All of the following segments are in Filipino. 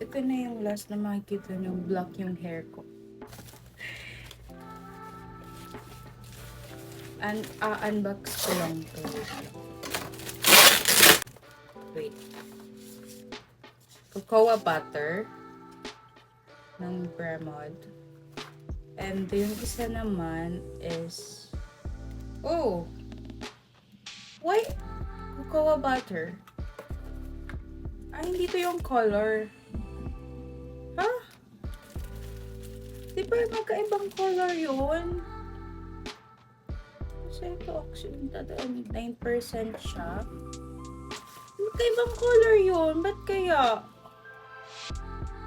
Ito na yung last na makikita yung black yung hair ko. Unbox ko lang to. Wait. Cocoa butter ng Bremod. And yung isa naman is oh! Why? Cocoa butter. Ay, hindi to yung color. Ha? Di ba magkaibang color yun? Kasi ito actually dadaan 9% siya. Magkaibang color yun. Ba't kaya?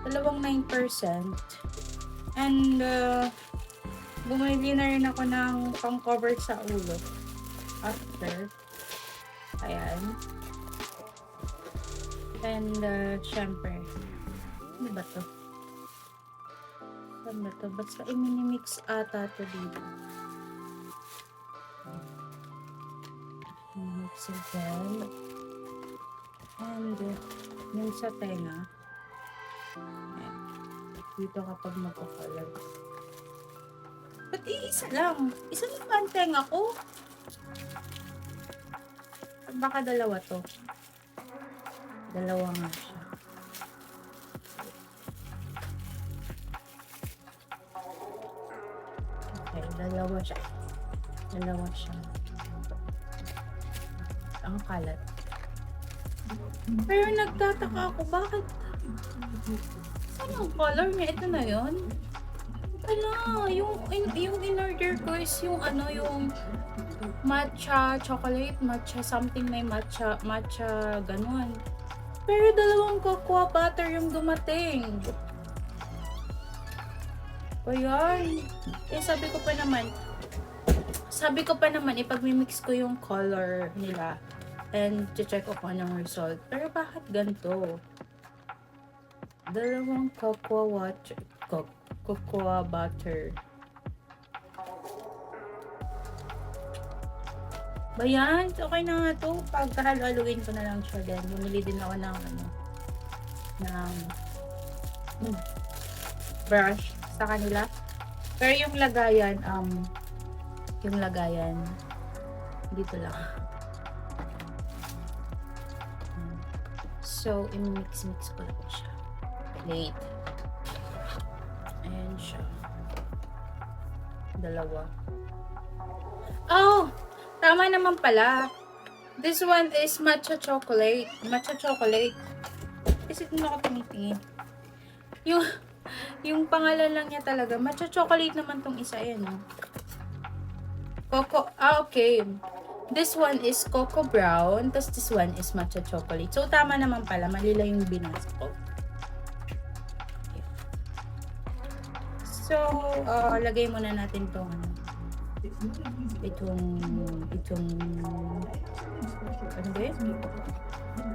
Dalawang 9%. And, bumili na rin ako ng pang-cover sa ulo. After. Ayan. And, syempre. Ano ba to? Saan ba to? Basta i-mini-mix ata to dito. Mix again. And, yung sa tenga. Ayan. Dito kapag magkakalag. Ba't iisa lang? Isa lang ba ang tenga ko? Baka dalawa to. Dalawa nga siya. Okay, dalawa siya. Dalawa siya. Ang kalat. Pero nagtataka ako, bakit? Saan ang color niya? Ito na yun? Ala, yung in-order ko is yung ano, yung matcha chocolate, matcha something, may matcha ganun. Pero dalawang cocoa butter yung dumating. Ayan. Eh, sabi ko pa naman, ipag-mix ko yung color nila and check ko kung anong result. Pero bakit ganito? Dalawang cocoa butter. Bayan, okay na nga to. Pagkahalo-haluin ko na lang siya din. Bumili din ako ng brush sa kanila. Pero yung lagayan, dito lang. So, i-mix ko lang siya. Wait. Ayan siya. Dalawa. Oh! Tama naman pala. This one is matcha chocolate. Matcha chocolate. Kasi doon ako tinitingin. Yung pangalan lang niya talaga. Matcha chocolate naman tong isa yan. Okay. This one is cocoa brown. Tapos this one is matcha chocolate. So, tama naman pala. Mali lang yung binasa ko. So, lagay muna natin itong ano ba yun?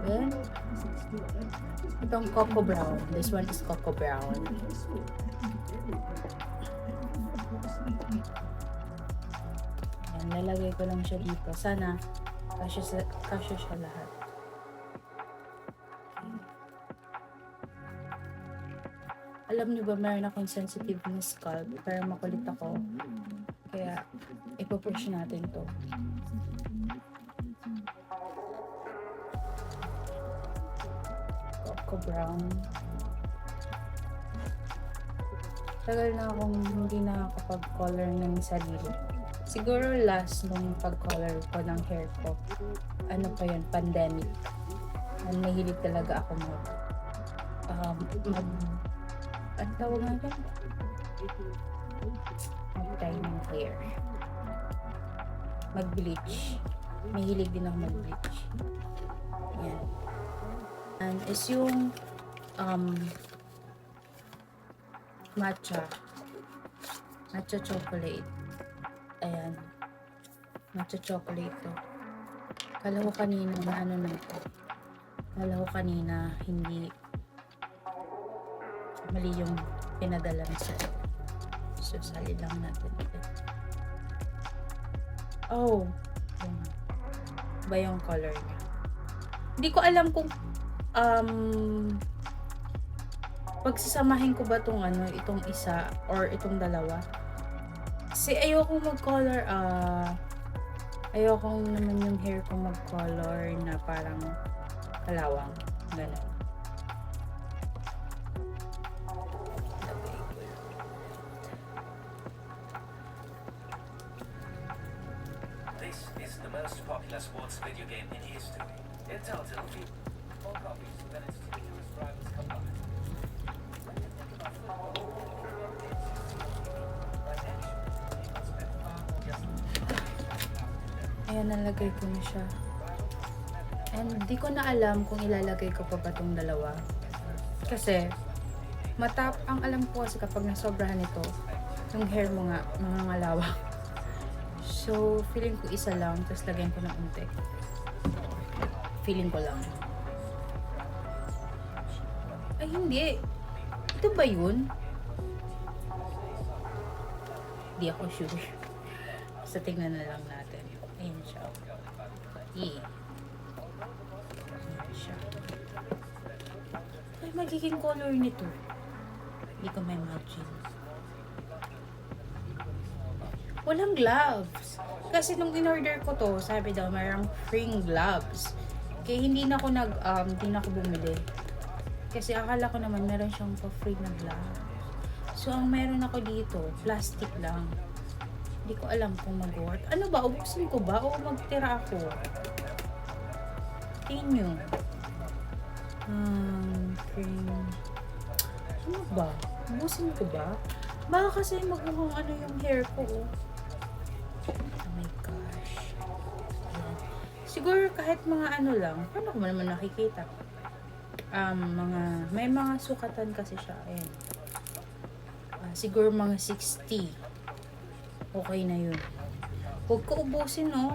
Then, itong cocoa brown. This one is cocoa brown. Ayan, lalagay ko lang siya dito. Sana, kasya siya lahat. Alam niyo ba, meron akong sensitive na scalp, pero makulit ako. Kaya, ipupush natin to. Cocoa brown. Tagal na akong hindi nakakapag-color ng sarili. Siguro last nung pag-color ko ng hair ko. Ano pa yun? Pandemic. Mahilig talaga ako ang tawag nga dyan? Mag-dye ng hair. Mag-bleach. Mahilig din ako mag-bleach. Ayan. And is yung matcha chocolate. Ayan. Matcha chocolate to. Kala ko kanina na ano na ito. Kala ko kanina hindi mali yung pinadala na sa so sali lang natin ulit. Oh, ba yung color niya? Hindi ko alam kung pagsasamahin ko ba tong ano, itong isa or itong dalawa? Kasi ayoko mag-color, ayoko naman yung hair ko mag-color na parang kalawang. Ganun. This is the most popular sports video game in history. Entitled FIFA. All copies, then its two newest rivals combined. When you think about football, but actually, people spend far more just Ayan, nalagay ko na siya. And di ko na alam kung ilalagay ko pa ba tong dalawa. Kasi, ang alam ko kasi kapag nasobrahan ito, yung hair mo nga, mangangalawang. So, feeling ko isa lang, tapos lagyan ko ng unti. Feeling ko lang. Ay, hindi. Ito ba yun? Hindi ako sure. So, tignan na lang natin. Ayan siya. Ayan siya. Ay, magiging color nito. Hindi ko ma-imagine. Walang gloves. Kasi nung in-order ko to, sabi daw mayroong free gloves. Kaya hindi na ako bumili. Kasi akala ko naman meron siyang pa-free na gloves. So, ang meron ako dito, plastic lang. Hindi ko alam kung mag-work. Ano ba? Ubusin ko ba? O magtira ako? Tingin nyo. Cream. Ano ba? Ubusin ko ba? Baka kasi magmukhang ano yung hair ko. Oh my gosh. Ayan. Siguro kahit mga ano lang. Paano ko naman nakikita? May mga sukatan kasi siya. Ayan. Siguro mga 60. Okay na yun. Huwag ko ubusin, no?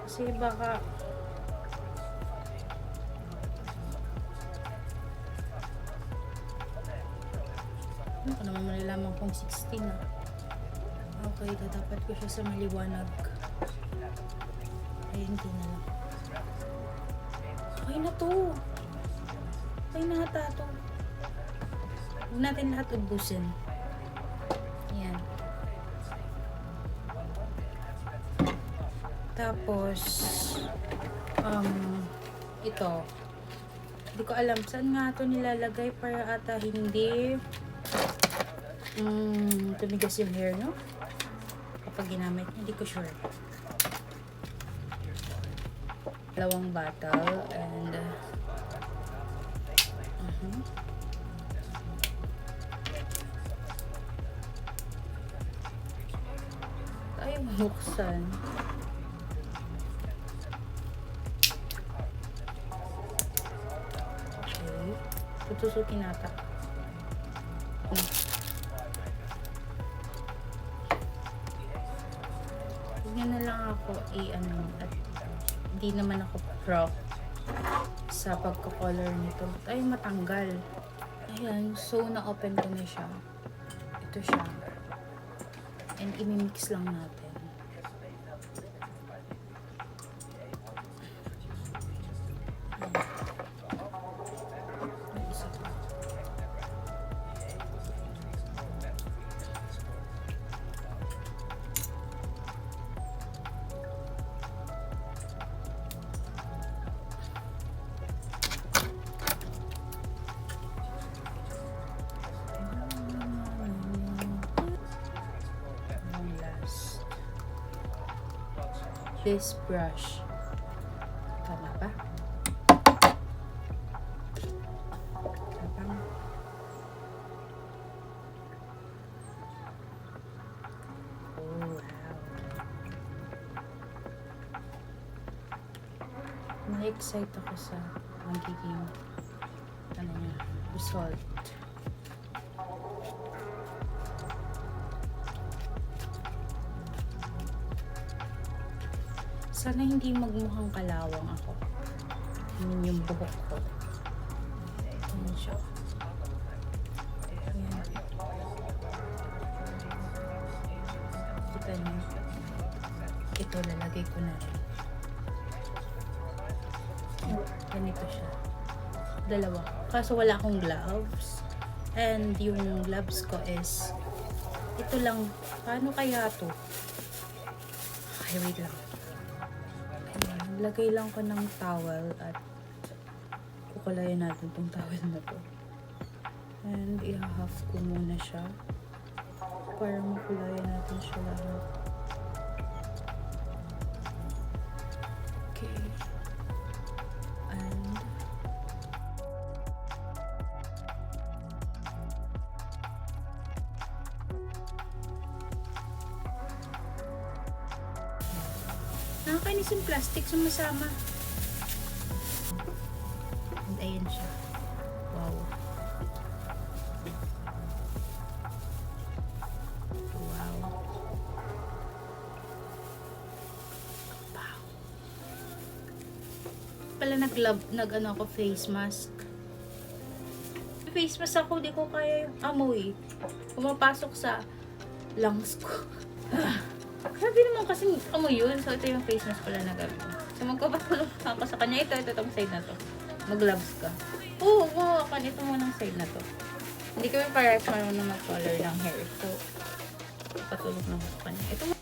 Kasi baka ano ko naman malalaman kung 16 na. Okay, dapat ko siya sa maliwanag. Ay, hindi na lang. Okay na to. Okay na ata to. Huwag natin lahat ubusin. Ayan. Tapos, ito. Hindi ko alam saan nga ito nilalagay para ata hindi tumigas yung hair, no? Kapag ginamit, hindi ko sure. Dalawang bottle and ay buksan. Okay. Tutusukin nata. Huwag na lang ako at di naman ako pro sa pagka-color nito. Ay, matanggal. Ayan, so na-open ko na siya. Ito siya. And imimix lang natin. Isa pa. This brush. Tama ba? Tama. Oh, wow. Na-excite ako sa magiging result. Sana hindi magmukhang kalawang ako. Yun yung buhok ko. Ayan siya. Ayan. Kita niyo. Ito, lalagay ko na rin. Ganito siya. dalawa. Kaso wala akong gloves. And yung gloves ko is ito lang. Paano kaya to? Okay, wait lang. Ayan, lagay lang ko ng towel at kukulayan natin tong towel na to. And i-half ko muna siya para makulayan natin siya lahat. Okay. And nakakainis yung plastic sumasama. And ayan siya. Wow. Wow. Wow. Pala nag-ano ako face mask. Face mask ako, di ko kaya yung amoy. Pumapasok sa lungs ko. Grabe naman kasi amoy yun. So ito yung face mask pala na gawin. So magpapatulong ako sa kanya. Itong side na to. Mag-gloves ka. Oo, mawakan ito mo ng side na to. Hindi kami parehas marunong mag-color ng hair. So, patulog lang sa kanya. Ito mo.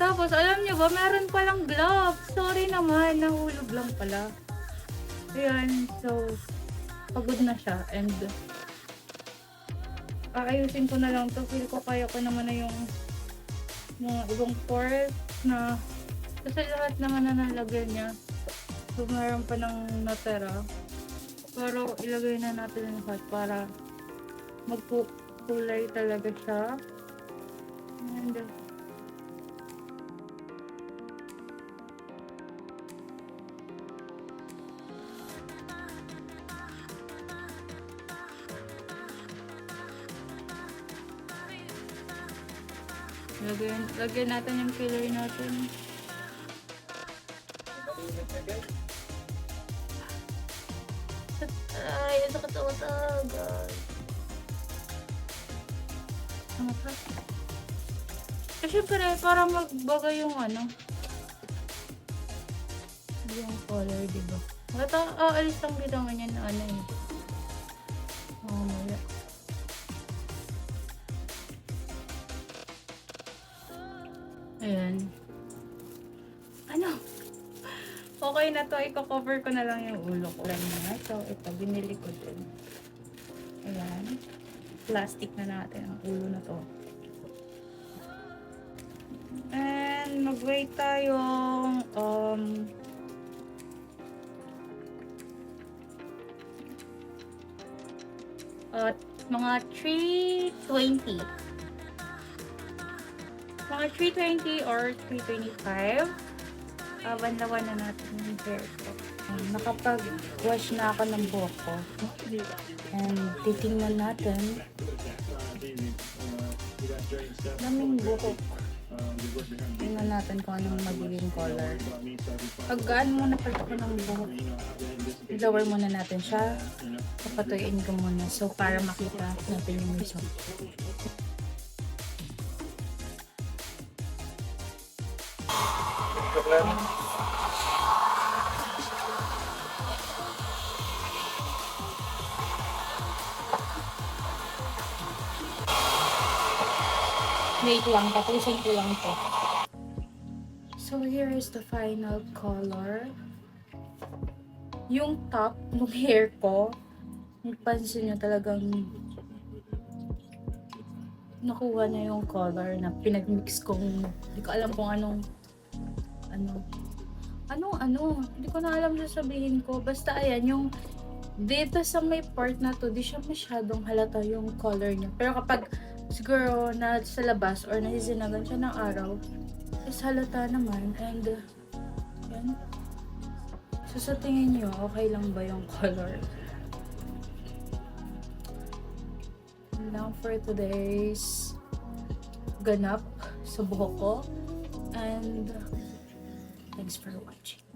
Tapos, alam niyo ba, meron palang gloves. Sorry naman, nahulog lang pala. Ayan, so, pagod na siya. And, aayusin ko na lang to. Feel ko kaya ko naman na yung mga ibang part na kasi lahat naman na nalagyan niya. So, meron pa ng natara. Pero, ilagay na natin yung lahat para magkulay talaga siya. And, lagyan natin yung filler natin. Ay, ang sakit sa mata, guys. Ang mata. Kasi syempre, para magbaga yung ano. Yung color, diba? Alis lang dito ganyan na ano eh. Mamaya. Ayan. Ano? Okay na to. Iko-cover ko na lang yung ulo ko. Lang na. So, ito. Binili ko din. Ayan. Plastic na natin ang ulo na to. And, mag-wait tayong mga 3:20. Mga 3:20 or 3:25. Banlawan na natin yung hair ko. Nakapag-wash na ako ng buhok ko. And titingnan natin. Daming buhok. Tingnan natin kung anong magiging color. Paggaan muna pag ako ng buhok. I-lower muna natin siya. Papatuyin ko muna. So, para makita natin yung result. Wait lang, tapusin ko lang to. So, here is the final color. Yung top ng hair ko, pansin nyo talagang nakuha na yung color na pinag-mix kong, hindi ko alam kung ano, hindi ko na alam sasabihin ko. Basta ayan, yung dito sa may part na to, di siya masyadong halata yung color niya. Pero kapag siguro na sa labas or nasisinagan siya ng araw, is halata naman. And, yan. So, sa tingin nyo, okay lang ba yung color? lang for today's ganap sa buhok ko. And thanks for watching.